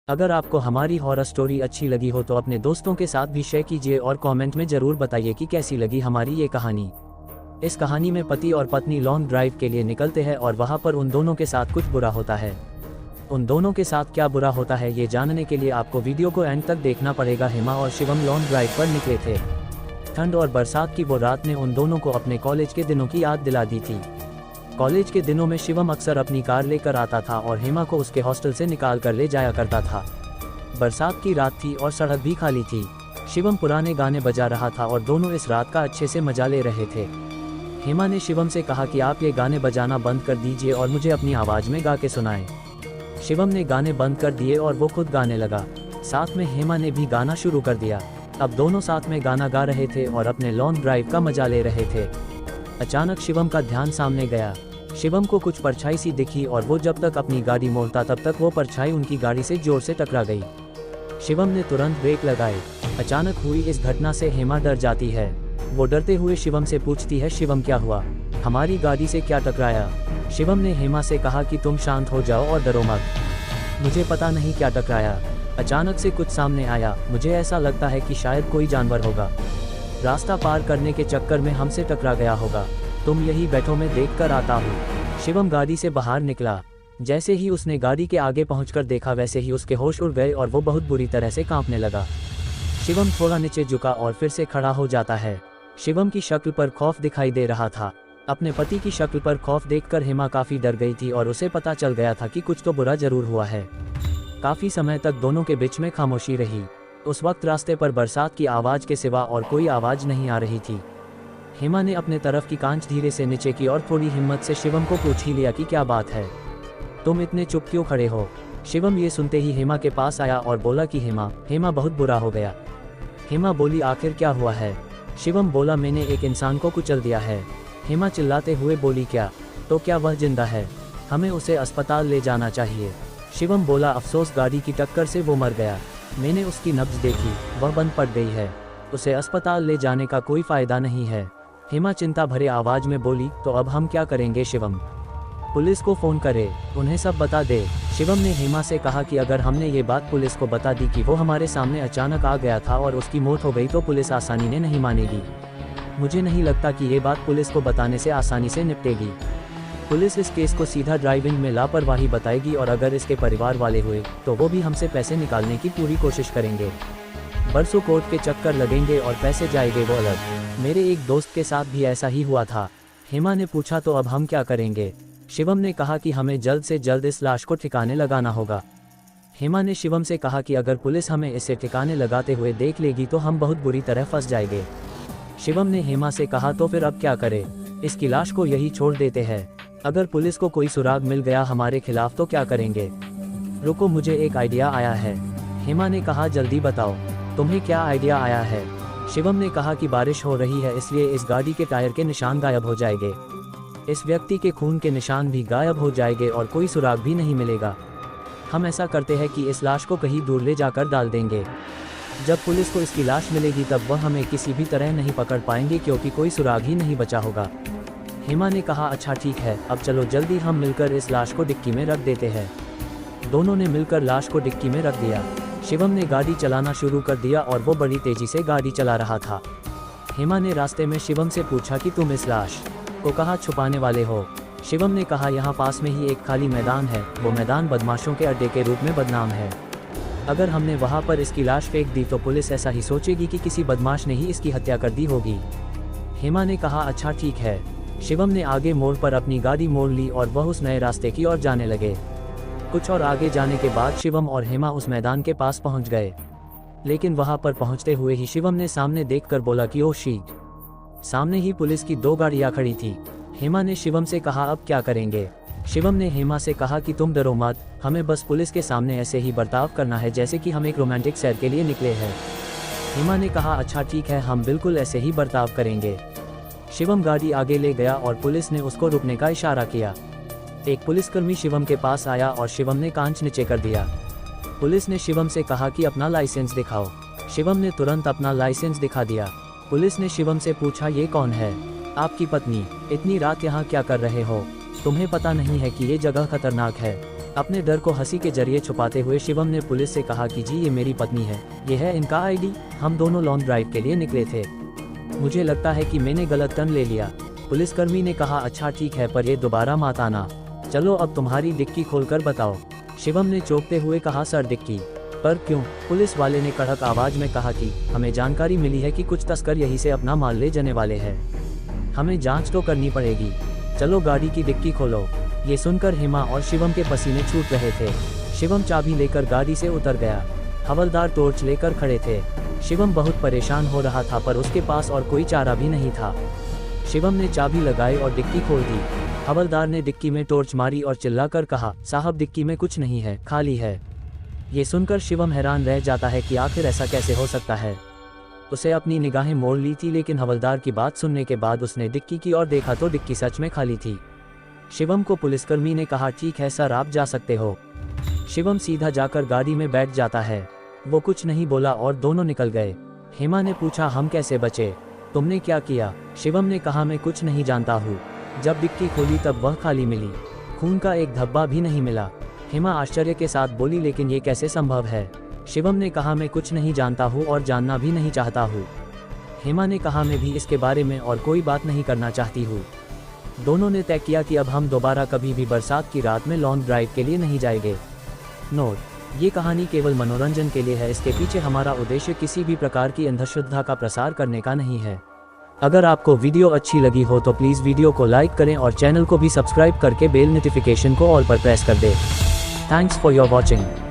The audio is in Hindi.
अगर आपको हमारी हॉरर स्टोरी अच्छी लगी हो तो अपने दोस्तों के साथ भी शेयर कीजिए और कमेंट में ज़रूर बताइए कि कैसी लगी हमारी ये कहानी। इस कहानी में पति और पत्नी लॉन्ग ड्राइव के लिए निकलते हैं और वहाँ पर उन दोनों के साथ कुछ बुरा होता है। उन दोनों के साथ क्या बुरा होता है ये जानने के लिए आपको वीडियो को एंड तक देखना पड़ेगा। हेमा और शिवम लॉन्ग ड्राइव पर निकले थे। ठंड और बरसात की वो रात ने उन दोनों को अपने कॉलेज के दिनों की याद दिला दी थी। कॉलेज के दिनों में शिवम अक्सर अपनी कार लेकर आता था और हेमा को उसके हॉस्टल से निकाल कर ले जाया करता था। बरसात की रात थी और सड़क भी खाली थी। शिवम पुराने गाने बजा रहा था और दोनों इस रात का अच्छे से मजा ले रहे थे। हेमा ने शिवम से कहा कि आप ये गाने बजाना बंद कर दीजिए और मुझे अपनी आवाज़ में गा के सुनाएं। शिवम ने गाने बंद कर दिए और वो खुद गाने लगा। साथ में हेमा ने भी गाना शुरू कर दिया। अब दोनों साथ में गाना गा रहे थे और अपने लॉन्ग ड्राइव का मजा ले रहे थे। अचानक शिवम का ध्यान सामने गया। शिवम को कुछ परछाई सी दिखी और वो जब तक अपनी गाड़ी मोड़ता तब तक वो परछाई उनकी गाड़ी से जोर से टकरा गई। शिवम ने तुरंत ब्रेक लगाए। अचानक हुई इस घटना से हेमा डर जाती है। वो डरते हुए शिवम से पूछती है, शिवम क्या हुआ, हमारी गाड़ी से क्या टकराया? शिवम ने हेमा से कहा कि तुम शांत हो जाओ और डरो मत, मुझे पता नहीं क्या टकराया। अचानक से कुछ सामने आया, मुझे ऐसा लगता है कि शायद कोई जानवर होगा, रास्ता पार करने के चक्कर में हमसे टकरा गया होगा। तुम यही बैठो, मैं देख कर आता हूँ। शिवम गाड़ी से बाहर निकला। जैसे ही उसने गाड़ी के आगे पहुंचकर देखा वैसे ही उसके होश उड़ गए और वो बहुत बुरी तरह से कांपने लगा। शिवम थोड़ा नीचे झुका और फिर से खड़ा हो जाता है। शिवम की शक्ल पर खौफ दिखाई दे रहा था। अपने पति की शक्ल पर खौफ देखकर हेमा काफ़ी डर गई थी और उसे पता चल गया था कि कुछ तो बुरा जरूर हुआ है। काफ़ी समय तक दोनों के बीच में खामोशी रही। उस वक्त रास्ते पर बरसात की आवाज़ के सिवा और कोई आवाज़ नहीं आ रही थी। हेमा ने अपने तरफ की कांच धीरे से नीचे की और थोड़ी हिम्मत से शिवम को पूछ ही लिया कि क्या बात है, तुम इतने चुप क्यों खड़े हो? शिवम ये सुनते ही हेमा के पास आया और बोला कि हेमा बहुत बुरा हो गया। हेमा बोली, आखिर क्या हुआ है? शिवम बोला, मैंने एक इंसान को कुचल दिया है। हेमा चिल्लाते हुए बोली, क्या? तो क्या वह जिंदा है? हमें उसे अस्पताल ले जाना चाहिए। शिवम बोला, अफसोस गाड़ी की टक्कर से वो मर गया। मैंने उसकी नब्ज देखी, वह बंद पड़ गई है, उसे अस्पताल ले जाने का कोई फायदा नहीं है। हेमा चिंता भरे आवाज में बोली, तो अब हम क्या करेंगे शिवम? पुलिस को फ़ोन करे, उन्हें सब बता दे। शिवम ने हेमा से कहा कि अगर हमने ये बात पुलिस को बता दी कि वो हमारे सामने अचानक आ गया था और उसकी मौत हो गई तो पुलिस आसानी ने नहीं मानेगी। मुझे नहीं लगता कि ये बात पुलिस को बताने से आसानी से निपटेगी। पुलिस इस केस को सीधा ड्राइविंग में लापरवाही बताएगी और अगर इसके परिवार वाले हुए तो वो भी हमसे पैसे निकालने की पूरी कोशिश करेंगे। बरसों कोर्ट के चक्कर लगेंगे और पैसे जाएंगे वो अलग। मेरे एक दोस्त के साथ भी ऐसा ही हुआ था। हेमा ने पूछा, तो अब हम क्या करेंगे? शिवम ने कहा कि हमें जल्द से जल्द इस लाश को ठिकाने लगाना होगा। हेमा ने शिवम से कहा कि अगर पुलिस हमें इसे ठिकाने लगाते हुए देख लेगी तो हम बहुत बुरी तरह फंस जाएंगे। शिवम ने हेमा से कहा, तो फिर अब क्या करें? इसकी लाश को यही छोड़ देते हैं। अगर पुलिस को कोई सुराग मिल गया हमारे खिलाफ तो क्या करेंगे? रुको, मुझे एक आइडिया आया है। हेमा ने कहा, जल्दी बताओ, तुम्हें क्या आइडिया आया है? शिवम ने कहा कि बारिश हो रही है इसलिए इस गाड़ी के टायर के निशान गायब हो जाएंगे, इस व्यक्ति के खून के निशान भी गायब हो जाएंगे और कोई सुराग भी नहीं मिलेगा। हम ऐसा करते हैं कि इस लाश को कहीं दूर ले जाकर डाल देंगे। जब पुलिस को इसकी लाश मिलेगी तब वह हमें किसी भी तरह नहीं पकड़ पाएंगे क्योंकि कोई सुराग ही नहीं बचा होगा। हेमा ने कहा, अच्छा ठीक है, अब चलो जल्दी हम मिलकर इस लाश को डिक्की में रख देते हैं। दोनों ने मिलकर लाश को डिक्की में रख दिया। शिवम ने गाड़ी चलाना शुरू कर दिया और वो बड़ी तेजी से गाड़ी चला रहा था। हेमा ने रास्ते में शिवम से पूछा कि तुम इस लाश को कहाँ छुपाने वाले हो? शिवम ने कहा, यहाँ पास में ही एक खाली मैदान है, वो मैदान बदमाशों के अड्डे के रूप में बदनाम है। अगर हमने वहाँ पर इसकी लाश फेंक दी तो पुलिस ऐसा ही सोचेगी कि किसी बदमाश ने ही इसकी हत्या कर दी होगी। हेमा ने कहा, अच्छा ठीक है। शिवम ने आगे मोड़ पर अपनी गाड़ी मोड़ ली और वह उस नए रास्ते की ओर जाने लगे। कुछ और आगे जाने के बाद शिवम और हेमा उस मैदान के पास पहुंच गए। लेकिन वहां पर पहुंचते हुए ही शिवम ने सामने देखकर बोला कि ओह शिट, सामने ही पुलिस की 2 गाड़ियां खड़ी थी। हेमा ने शिवम से कहा, अब क्या करेंगे? शिवम ने हेमा से कहा कि तुम डरो मत, हमें बस पुलिस के सामने ऐसे ही बर्ताव करना है जैसे कि हम एक रोमांटिक सैर के लिए निकले हैं। हेमा ने कहा, अच्छा ठीक है, हम बिल्कुल ऐसे ही बर्ताव करेंगे। शिवम गाड़ी आगे ले गया और पुलिस ने उसको रुकने का इशारा किया। एक पुलिसकर्मी शिवम के पास आया और शिवम ने कांच नीचे कर दिया। पुलिस ने शिवम से कहा कि अपना लाइसेंस दिखाओ। शिवम ने तुरंत अपना लाइसेंस दिखा दिया। पुलिस ने शिवम से पूछा, ये कौन है? आपकी पत्नी। इतनी रात यहाँ क्या कर रहे हो? तुम्हें पता नहीं है कि ये जगह खतरनाक है? अपने डर को हंसी के जरिए छुपाते हुए शिवम ने पुलिस से कहा कि जी ये मेरी पत्नी है, ये है इनका आईडी, हम दोनों लॉन्ग ड्राइव के लिए निकले थे, मुझे लगता है कि मैंने गलत टर्न ले लिया। पुलिसकर्मी ने कहा अच्छा ठीक है, पर ये दोबारा मत आना, चलो अब तुम्हारी डिक्की खोलकर बताओ। शिवम ने चौंकते हुए कहा सर डिक्की, पर क्यों? पुलिस वाले ने कड़क आवाज में कहा कि हमें जानकारी मिली है कि कुछ तस्कर यहीं से अपना माल ले जाने वाले हैं, हमें जांच तो करनी पड़ेगी, चलो गाड़ी की डिक्की खोलो। ये सुनकर हेमा और शिवम के पसीने छूट रहे थे। शिवम चाबी लेकर गाड़ी से उतर गया। हवलदार टॉर्च लेकर खड़े थे। शिवम बहुत परेशान हो रहा था, पर उसके पास और कोई चारा भी नहीं था। शिवम ने चाबी लगाई और डिक्की खोल दी। हवलदार ने डिक्की में टॉर्च मारी और चिल्लाकर कहा साहब डिक्की में कुछ नहीं है, खाली है। ये सुनकर शिवम हैरान रह जाता है कि आखिर ऐसा कैसे हो सकता है। उसे अपनी निगाहें मोड़ ली थी, लेकिन हवलदार की बात सुनने के बाद उसने डिक्की की ओर देखा तो डिक्की सच में खाली थी। शिवम को पुलिसकर्मी ने कहा ठीक है सर, आप जा सकते हो। शिवम सीधा जाकर गाड़ी में बैठ जाता है। वो कुछ नहीं बोला और दोनों निकल गए। हेमा ने पूछा हम कैसे बचे, तुमने क्या किया? शिवम ने कहा मैं कुछ नहीं जानता हूँ, जब डिक्की खोली तब वह खाली मिली, खून का एक धब्बा भी नहीं मिला। हेमा आश्चर्य के साथ बोली लेकिन ये कैसे संभव है? शिवम ने कहा मैं कुछ नहीं जानता हूँ और जानना भी नहीं चाहता हूँ। हेमा ने कहा मैं भी इसके बारे में और कोई बात नहीं करना चाहती हूँ। दोनों ने तय किया कि अब हम दोबारा कभी भी बरसात की रात में लॉन्ग ड्राइव के लिए नहीं जाएंगे। नोट, ये कहानी केवल मनोरंजन के लिए है, इसके पीछे हमारा उद्देश्य किसी भी प्रकार की अंधश्रद्धा का प्रसार करने का नहीं है। अगर आपको वीडियो अच्छी लगी हो तो प्लीज़ वीडियो को लाइक करें और चैनल को भी सब्सक्राइब करके बेल नोटिफिकेशन को ऑल पर प्रेस कर दें। Thanks for your watching.